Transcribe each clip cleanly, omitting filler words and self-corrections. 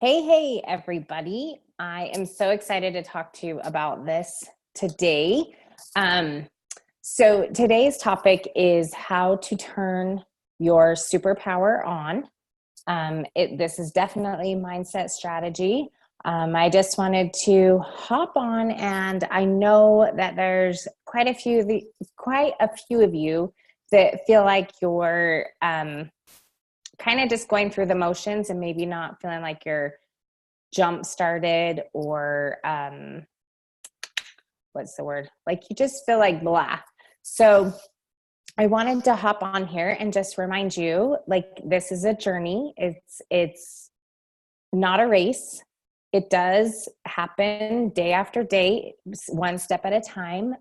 Hey, everybody. I am so excited to talk to you about this today. Um, so, today's topic is how to turn your superpower on. This is definitely mindset strategy. I just wanted to hop on, and I know that there's quite a few of you that feel like you're kind of just going through the motions and maybe not feeling like you're jump started or what's the word, like you just feel like blah. So I wanted to hop on here and just remind you, like, this is a journey. It's not a race. It does happen day after day, one step at a time.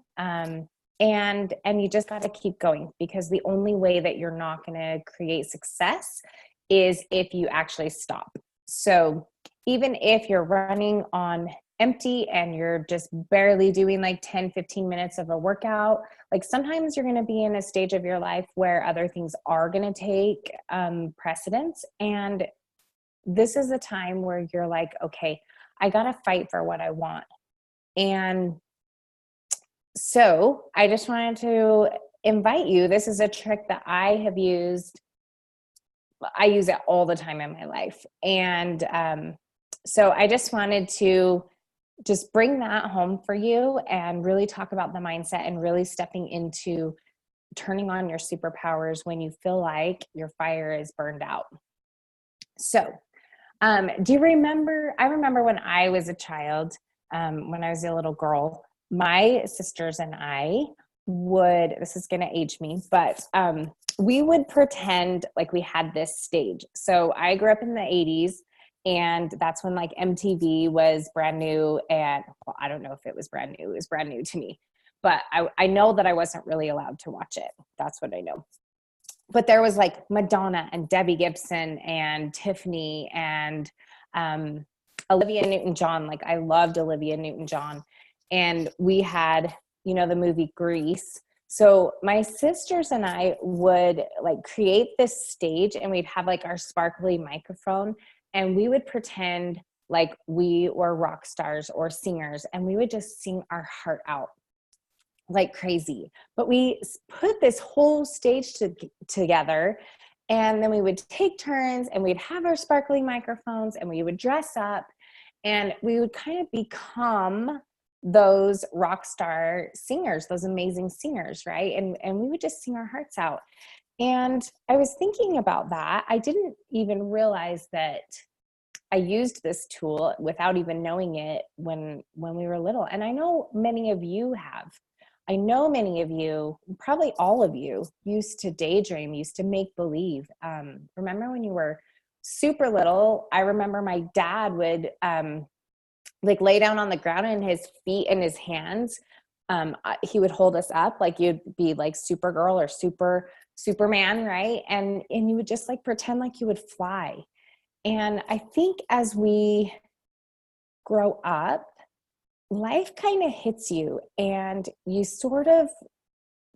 And you just got to keep going, because the only way that you're not going to create success is if you actually stop. So even if you're running on empty and you're just barely doing like 10-15 minutes of a workout, like sometimes you're going to be in a stage of your life where other things are going to take precedence. And this is a time where you're like, okay, I got to fight for what I want. And so I just wanted to invite you. This is a trick that I have used. I use it all the time in my life. And so I just wanted to just bring that home for you and really talk about the mindset and really stepping into turning on your superpowers when you feel like your fire is burned out. So do you remember? I remember when I was a child, when I was a little girl, my sisters and I this is going to age me, but we would pretend like we had this stage. So I grew up in the 80s, and that's when like MTV was brand new. And well, I don't know if it was brand new. It was brand new to me, but I know that I wasn't really allowed to watch it. That's what I know. But there was like Madonna and Debbie Gibson and Tiffany and Olivia Newton-John. Like I loved Olivia Newton-John. And we had, the movie Grease. So my sisters and I would like create this stage, and we'd have like our sparkly microphone, and we would pretend like we were rock stars or singers, and we would just sing our heart out like crazy. But we put this whole stage together, and then we would take turns, and we'd have our sparkly microphones, and we would dress up, and we would kind of become those rock star singers, those amazing singers, right? And we would just sing our hearts out. And I was thinking about that. I didn't even realize that I used this tool without even knowing it when we were little. And I know many of you have. I know many of you, probably all of you, used to daydream, used to make believe. Remember when you were super little? I remember my dad would like lay down on the ground, and his feet and his hands, he would hold us up like you'd be like Supergirl or Superman, right? And you would just like pretend like you would fly. And I think as we grow up, life kind of hits you, and you sort of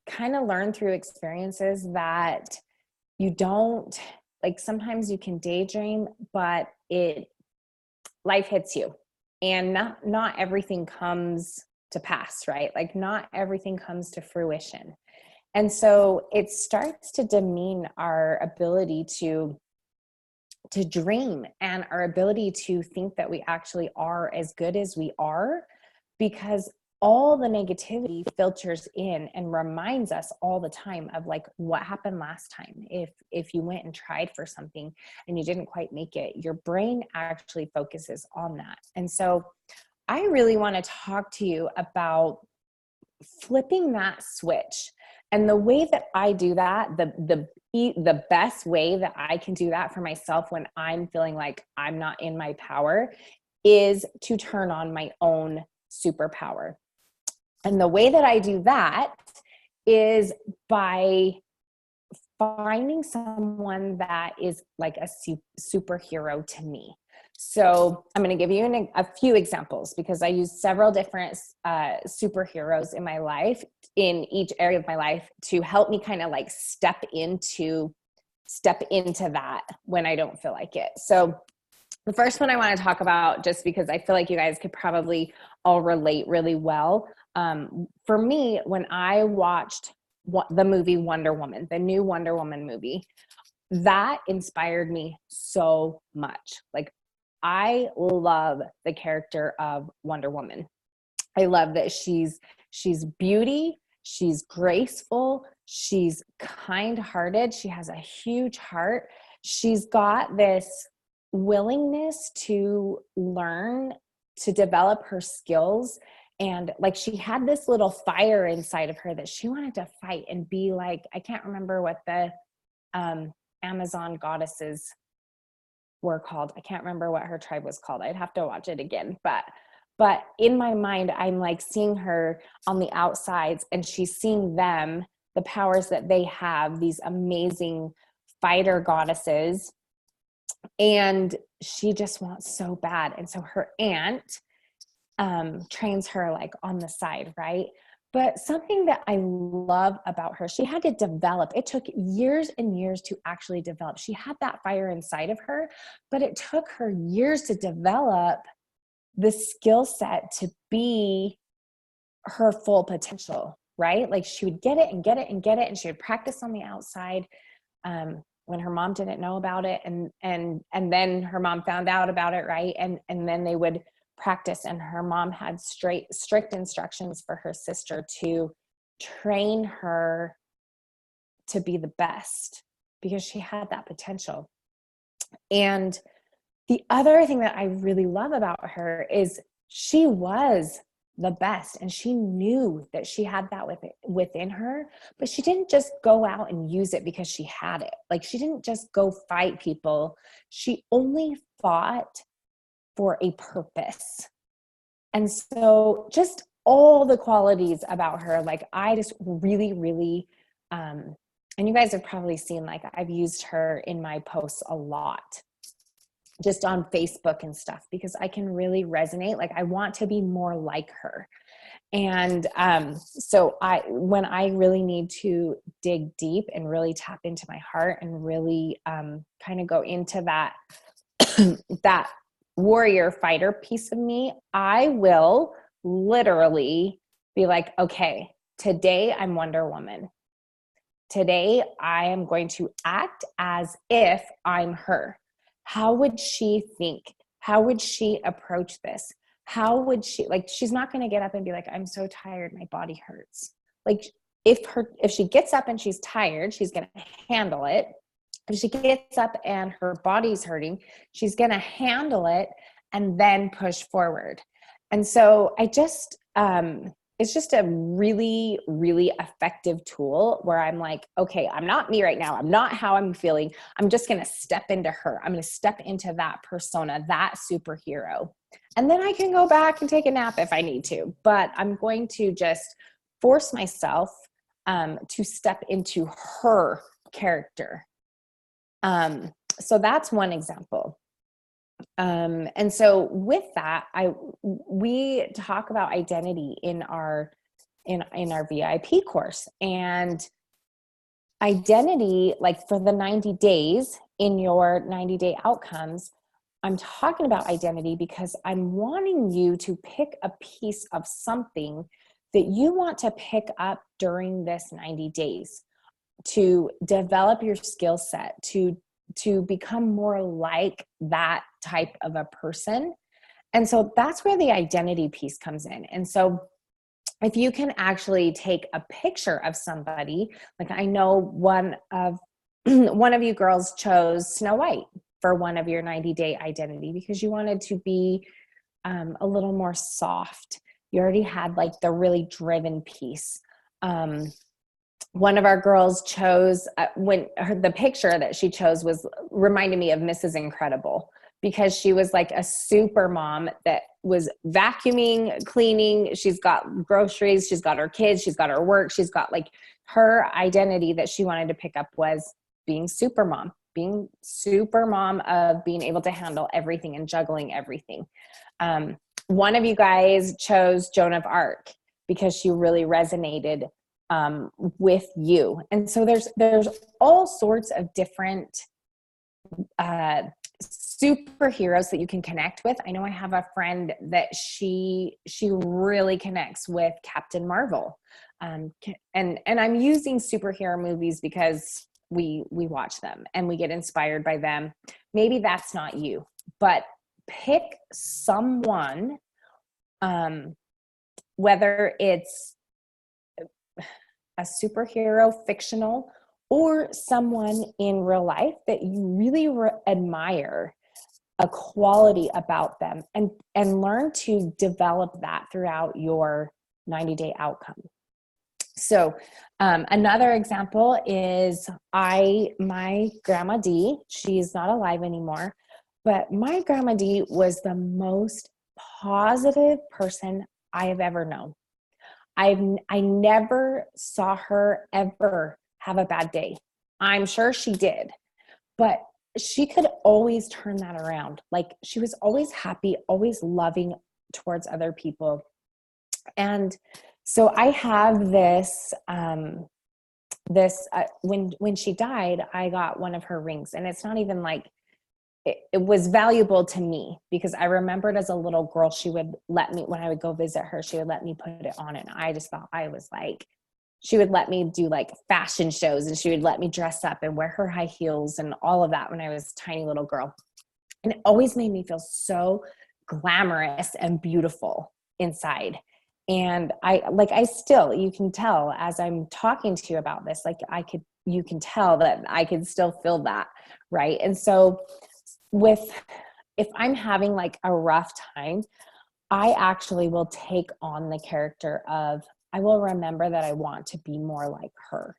kind of learn through experiences that you don't like. Sometimes you can daydream, but life hits you, and not everything comes to pass, right? Like not everything comes to fruition. And so it starts to demean our ability to dream and our ability to think that we actually are as good as we are, because all the negativity filters in and reminds us all the time of like what happened last time. If you went and tried for something and you didn't quite make it, your brain actually focuses on that. And so I really want to talk to you about flipping that switch. And the way that I do that, the best way that I can do that for myself when I'm feeling like I'm not in my power, is to turn on my own superpower. And the way that I do that is by finding someone that is like a superhero to me. So I'm going to give you a few examples, because I use several different superheroes in my life, in each area of my life, to help me kind of like step into that when I don't feel like it. So The first one I want to talk about, just because I feel like you guys could probably all relate really well. For me, when I watched the movie Wonder Woman, the new Wonder Woman movie, that inspired me so much. Like, I love the character of Wonder Woman. I love that she's beauty, she's graceful, she's kind-hearted, she has a huge heart. She's got this willingness to learn, to develop her skills, and like she had this little fire inside of her that she wanted to fight and be like, I can't remember what the Amazon goddesses were called. I can't remember what her tribe was called. I'd have to watch it again, but in my mind, I'm like seeing her on the outsides, and she's seeing them, the powers that they have, these amazing fighter goddesses. And she just wants so bad. And so her aunt trains her like on the side, right? But something that I love about her, she had to develop. It took years and years to actually develop. She had that fire inside of her, but it took her years to develop the skill set to be her full potential, right? Like she would get it and get it and get it, and she would practice on the outside when her mom didn't know about it, and then her mom found out about it, right? And then they would practice, and her mom had strict instructions for her sister to train her to be the best because she had that potential. And the other thing that I really love about her is she was the best, and she knew that she had that within her, but she didn't just go out and use it because she had it. Like she didn't just go fight people. She only fought for a purpose. And so just all the qualities about her, like I just really, really, and you guys have probably seen, like I've used her in my posts a lot, just on Facebook and stuff, because I can really resonate. Like I want to be more like her. And so when I really need to dig deep and really tap into my heart and really kind of go into that, that warrior fighter piece of me, I will literally be like, okay, today I'm Wonder Woman. Today I am going to act as if I'm her. How would she think? How would she approach this? How would she, like, she's not going to get up and be like, I'm so tired, my body hurts. Like if she gets up and she's tired, she's going to handle it. If she gets up and her body's hurting, she's going to handle it and then push forward. And so it's just a really, really effective tool where I'm like, okay, I'm not me right now. I'm not how I'm feeling. I'm just going to step into her. I'm going to step into that persona, that superhero. And then I can go back and take a nap if I need to. But I'm going to just force myself to step into her character. So that's one example. And so with that, we talk about identity in our VIP course, and identity, like for the 90 days in your 90-day outcomes, I'm talking about identity because I'm wanting you to pick a piece of something that you want to pick up during this 90 days to develop your skill set, to become more like that type of a person. And so that's where the identity piece comes in. And so if you can actually take a picture of somebody, like I know one of you girls chose Snow White for one of your 90-day identity because you wanted to be a little more soft. You already had like the really driven piece. One of our girls chose the picture that she chose reminded me of Mrs. Incredible, because she was like a super mom that was vacuuming, cleaning. She's got groceries. She's got her kids. She's got her work. She's got like her identity that she wanted to pick up was being super mom of being able to handle everything and juggling everything. One of you guys chose Joan of Arc because she really resonated with you. And so there's all sorts of different superheroes that you can connect with. I know I have a friend that she really connects with Captain Marvel. And I'm using superhero movies because we watch them and we get inspired by them. Maybe that's not you, but pick someone, whether it's a superhero, fictional, or someone in real life that you really admire a quality about them, and learn to develop that throughout your 90-day outcome. So another example is my grandma Dee. She's not alive anymore, but my grandma Dee was the most positive person I have ever known. I never saw her ever have a bad day. I'm sure she did, but she could always turn that around. Like, she was always happy, always loving towards other people. And so I have this, when she died, I got one of her rings, and it's not even like, it was valuable to me because I remembered as a little girl, she would let me, when I would go visit her, she would let me put it on. And I just thought I was like, she would let me do like fashion shows, and she would let me dress up and wear her high heels and all of that when I was a tiny little girl. And it always made me feel so glamorous and beautiful inside. And I still, you can tell as I'm talking to you about this, like you can tell that I can still feel that. Right. And so if I'm having like a rough time, I actually will take on the character of, I will remember that I want to be more like her.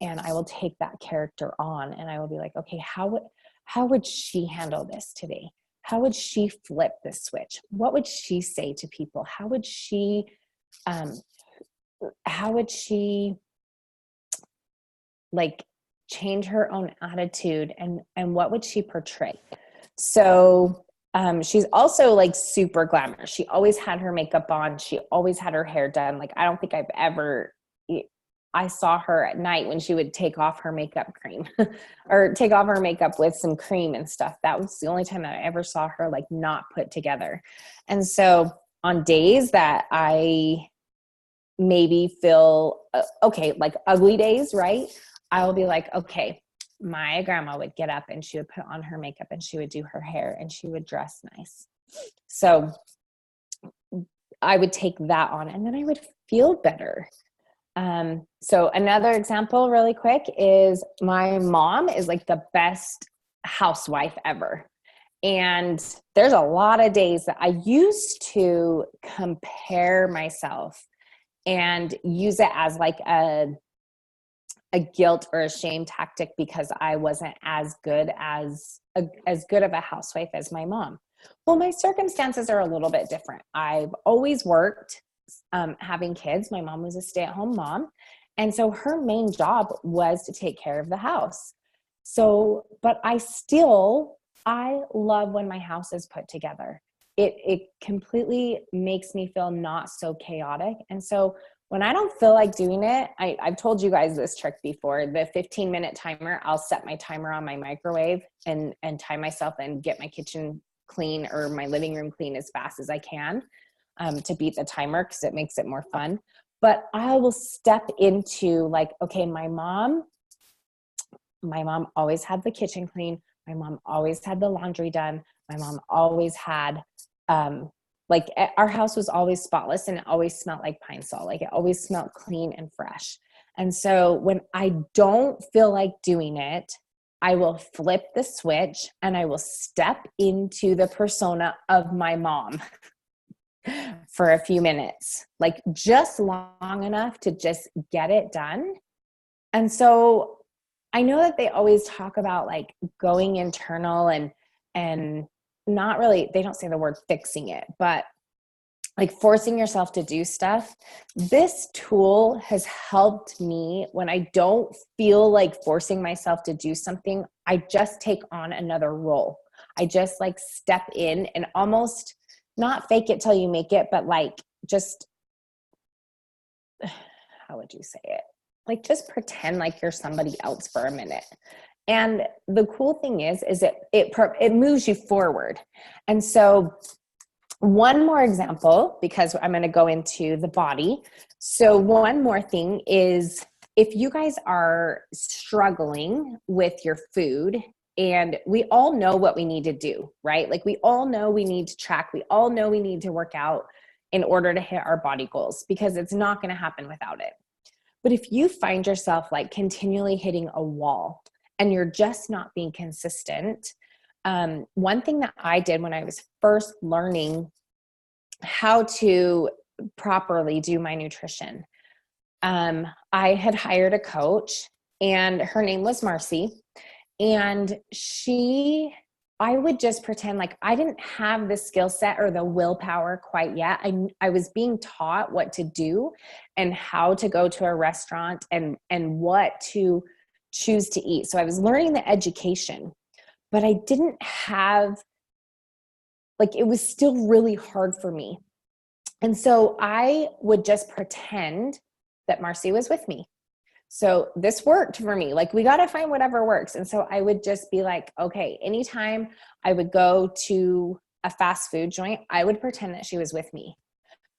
And I will take that character on, and I will be like, okay, how would she handle this today? How would she flip this switch? What would she say to people? How would she like change her own attitude, and what would she portray? So she's also like super glamorous. She always had her makeup on. She always had her hair done. Like, I don't think I saw her at night when she would take off her makeup cream or take off her makeup with some cream and stuff. That was the only time that I ever saw her like not put together. And so on days that I maybe feel okay, like ugly days, right? I will be like, okay, my grandma would get up and she would put on her makeup and she would do her hair and she would dress nice. So I would take that on, and then I would feel better. So another example really quick is my mom is like the best housewife ever. And there's a lot of days that I used to compare myself and use it as like a guilt or a shame tactic because I wasn't as good of a housewife as my mom. Well, my circumstances are a little bit different. I've always worked, having kids. My mom was a stay-at-home mom. And so her main job was to take care of the house. So, but I love when my house is put together. It completely makes me feel not so chaotic. And so when I don't feel like doing it, I've told you guys this trick before, the 15-minute timer, I'll set my timer on my microwave and time myself and get my kitchen clean or my living room clean as fast as I can, to beat the timer because it makes it more fun. But I will step into like, okay, my mom always had the kitchen clean. My mom always had the laundry done. My mom always had, like our house was always spotless and it always smelled like Pine Sol. Like it always smelled clean and fresh. And so when I don't feel like doing it, I will flip the switch and I will step into the persona of my mom for a few minutes, like just long enough to just get it done. And so I know that they always talk about like going internal and not really, they don't say the word fixing it, but like forcing yourself to do stuff. This tool has helped me when I don't feel like forcing myself to do something. I just take on another role. I just like step in and almost not fake it till you make it, but like just, how would you say it? Like just pretend like you're somebody else for a minute. And the cool thing is it moves you forward. And so one more example, because I'm going to go into the body. So one more thing is, if you guys are struggling with your food, and we all know what we need to do, right? Like we all know we need to track. We all know we need to work out in order to hit our body goals, because it's not going to happen without it. But if you find yourself like continually hitting a wall and you're just not being consistent, one thing that I did when I was first learning how to properly do my nutrition, I had hired a coach, and her name was Marcy. And I would just pretend like I didn't have the skill set or the willpower quite yet. I was being taught what to do and how to go to a restaurant and what to choose to eat. So I was learning the education, but I didn't have, like, it was still really hard for me. And so I would just pretend that Marcy was with me. So this worked for me. Like, we got to find whatever works. And so I would just be like, okay, anytime I would go to a fast food joint, I would pretend that she was with me,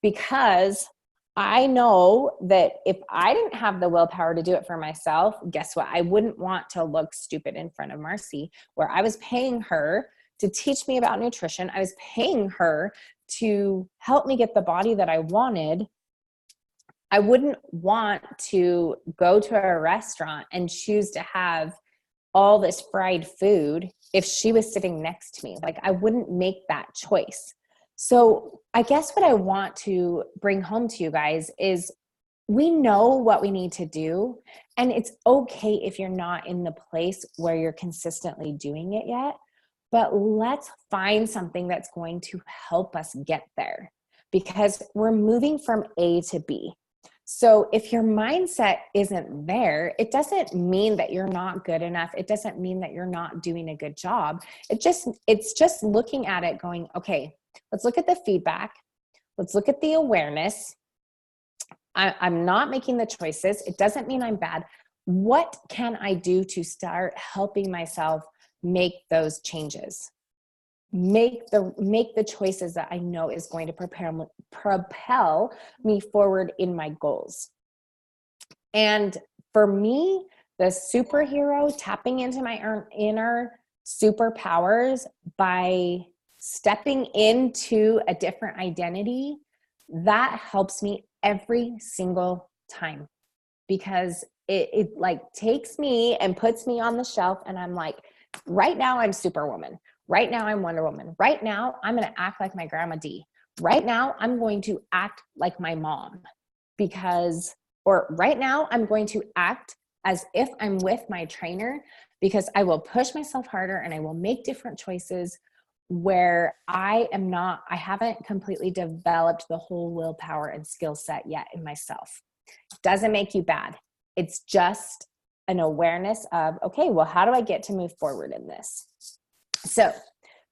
because I know that if I didn't have the willpower to do it for myself, guess what? I wouldn't want to look stupid in front of Marcy, where I was paying her to teach me about nutrition. I was paying her to help me get the body that I wanted. I wouldn't want to go to a restaurant and choose to have all this fried food if she was sitting next to me. Like, I wouldn't make that choice. So I guess what I want to bring home to you guys is, we know what we need to do, and it's okay if you're not in the place where you're consistently doing it yet, but let's find something that's going to help us get there, because we're moving from A to B. So if your mindset isn't there, it doesn't mean that you're not good enough. It doesn't mean that you're not doing a good job. It's just looking at it going, okay, let's look at the feedback. Let's look at the awareness. I'm not making the choices. It doesn't mean I'm bad. What can I do to start helping myself make those changes? Make the choices that I know is going to propel me forward in my goals. And for me, the superhero, tapping into my inner superpowers by stepping into a different identity, that helps me every single time, because it like takes me and puts me on the shelf, and I'm like, right now I'm Superwoman. Right now I'm Wonder Woman. Right now I'm going to act like my Grandma Dee. Right now I'm going to act like my mom, or right now I'm going to act as if I'm with my trainer, because I will push myself harder and I will make different choices where I haven't completely developed the whole willpower and skill set yet in myself. Doesn't make you bad. It's just an awareness of, okay, well, how do I get to move forward in this? So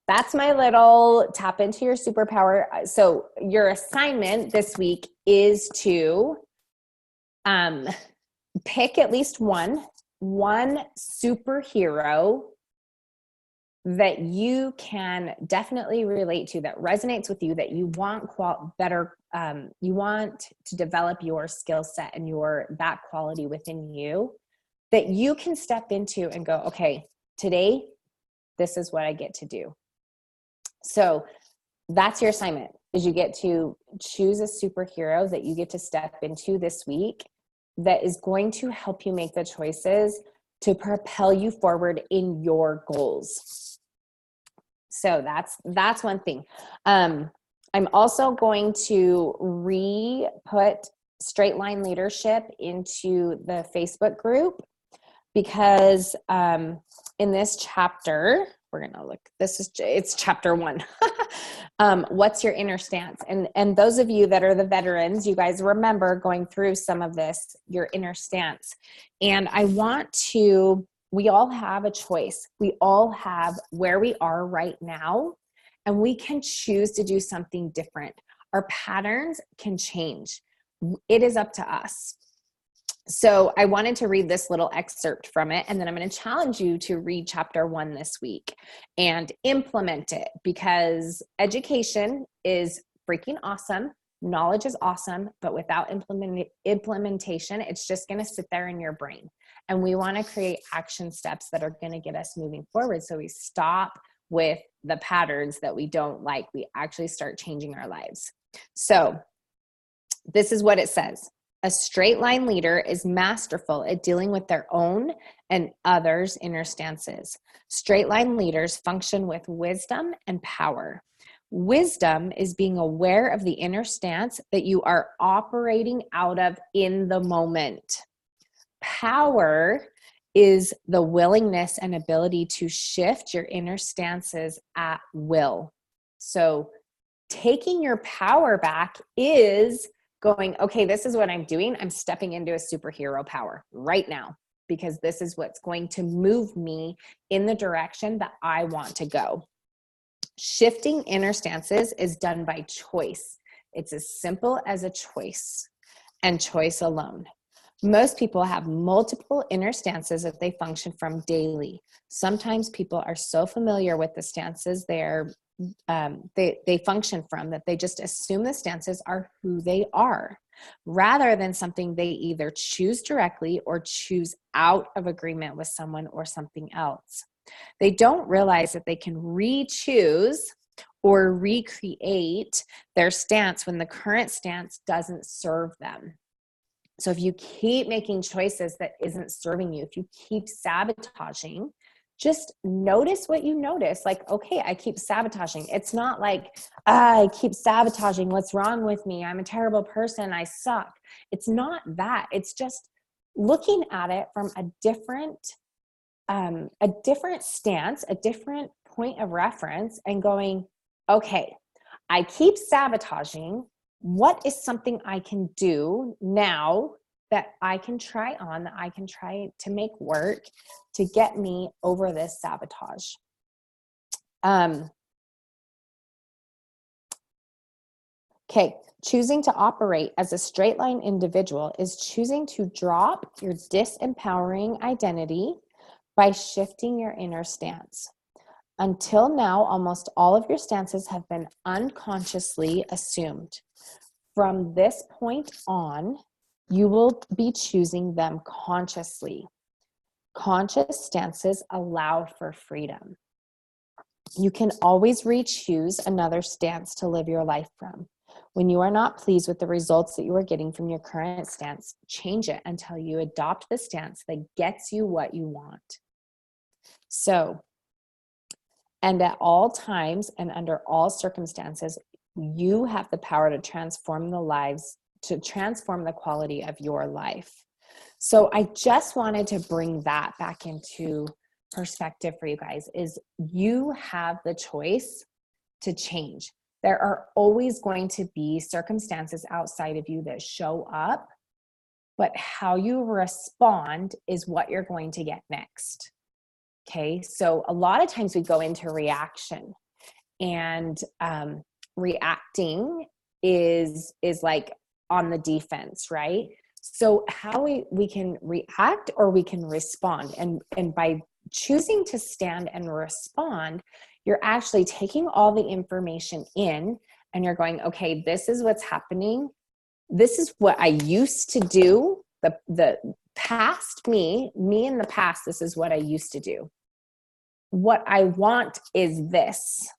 that's my little tap into your superpower. So your assignment this week is to pick at least one superhero that you can definitely relate to, that resonates with you, that you want you want to develop your skill set and that quality within you, that you can step into and go, okay, today, this is what I get to do. So that's your assignment, is you get to choose a superhero that you get to step into this week that is going to help you make the choices to propel you forward in your goals. So that's one thing. I'm also going to put Straight Line Leadership into the Facebook group, because in this chapter, we're going to look, it's chapter 1. What's your inner stance? And those of you that are the veterans, you guys remember going through some of this, your inner stance. And we all have a choice. We all have where we are right now, and we can choose to do something different. Our patterns can change. It is up to us. So I wanted to read this little excerpt from it, and then I'm going to challenge you to read chapter 1 this week and implement it, because education is freaking awesome. Knowledge is awesome, but without implementation, it's just going to sit there in your brain. And we want to create action steps that are going to get us moving forward. So we stop with the patterns that we don't like. We actually start changing our lives. So this is what it says. A straight line leader is masterful at dealing with their own and others' inner stances. Straight line leaders function with wisdom and power. Wisdom is being aware of the inner stance that you are operating out of in the moment. Power is the willingness and ability to shift your inner stances at will. So taking your power back is going, okay, this is what I'm doing. I'm stepping into a superhero power right now, because this is what's going to move me in the direction that I want to go. Shifting inner stances is done by choice. It's as simple as a choice, and choice alone. Most people have multiple inner stances that they function from daily. Sometimes people are so familiar with the stances they function from that they just assume the stances are who they are, rather than something they either choose directly or choose out of agreement with someone or something else. They don't realize that they can re-choose or recreate their stance when the current stance doesn't serve them. So if you keep making choices that isn't serving you, if you keep sabotaging, just notice what you notice. Like, okay, I keep sabotaging. It's not like, I keep sabotaging. What's wrong with me? I'm a terrible person. I suck. It's not that. It's just looking at it from a different stance, a different point of reference, and going, okay, I keep sabotaging. What is something I can do now that I can try on, that I can try to make work to get me over this sabotage? Okay, choosing to operate as a straight line individual is choosing to drop your disempowering identity by shifting your inner stance. Until now, almost all of your stances have been unconsciously assumed. From this point on, you will be choosing them consciously. Conscious stances allow for freedom. You can always re-choose another stance to live your life from. When you are not pleased with the results that you are getting from your current stance, change it until you adopt the stance that gets you what you want. So, and at all times and under all circumstances, you have the power to transform the quality of your life. So I just wanted to bring that back into perspective for you guys, is you have the choice to change. There are always going to be circumstances outside of you that show up, but how you respond is what you're going to get next. Okay, so a lot of times we go into reaction, and reacting is like on the defense, right? So how we can react or we can respond, and by choosing to stand and respond, you're actually taking all the information in, and you're going, okay, this is what's happening. This is what I used to do. The past me in the past, this is what I used to do. What I want is this.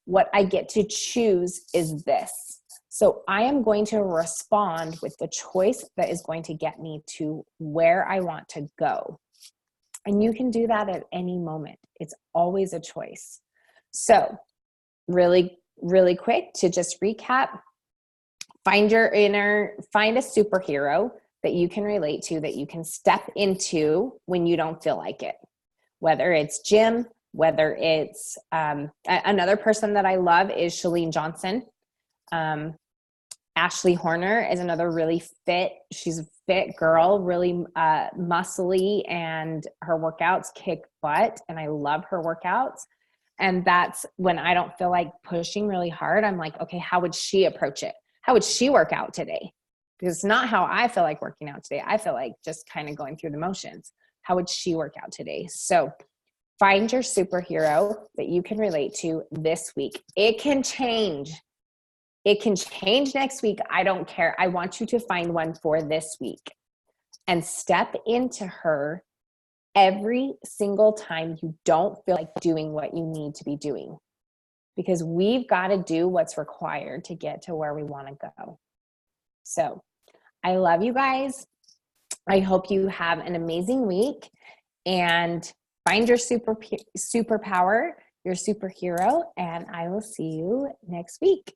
What I get to choose is this. So I am going to respond with the choice that is going to get me to where I want to go. And you can do that at any moment. It's always a choice. So really, really quick to just recap, find a superhero that you can relate to, that you can step into when you don't feel like it. Whether it's Jim, whether it's another person that I love is Chalene Johnson. Ashley Horner is another really fit. She's a fit girl, really muscly, and her workouts kick butt. And I love her workouts. And that's when I don't feel like pushing really hard. I'm like, okay, how would she approach it? How would she work out today? because it's not how I feel like working out today. I feel like just kind of going through the motions. How would she work out today? So find your superhero that you can relate to this week. It can change. It can change next week. I don't care. I want you to find one for this week and step into her every single time you don't feel like doing what you need to be doing, because we've got to do what's required to get to where we want to go. So I love you guys. I hope you have an amazing week and find your superpower, your superhero, and I will see you next week.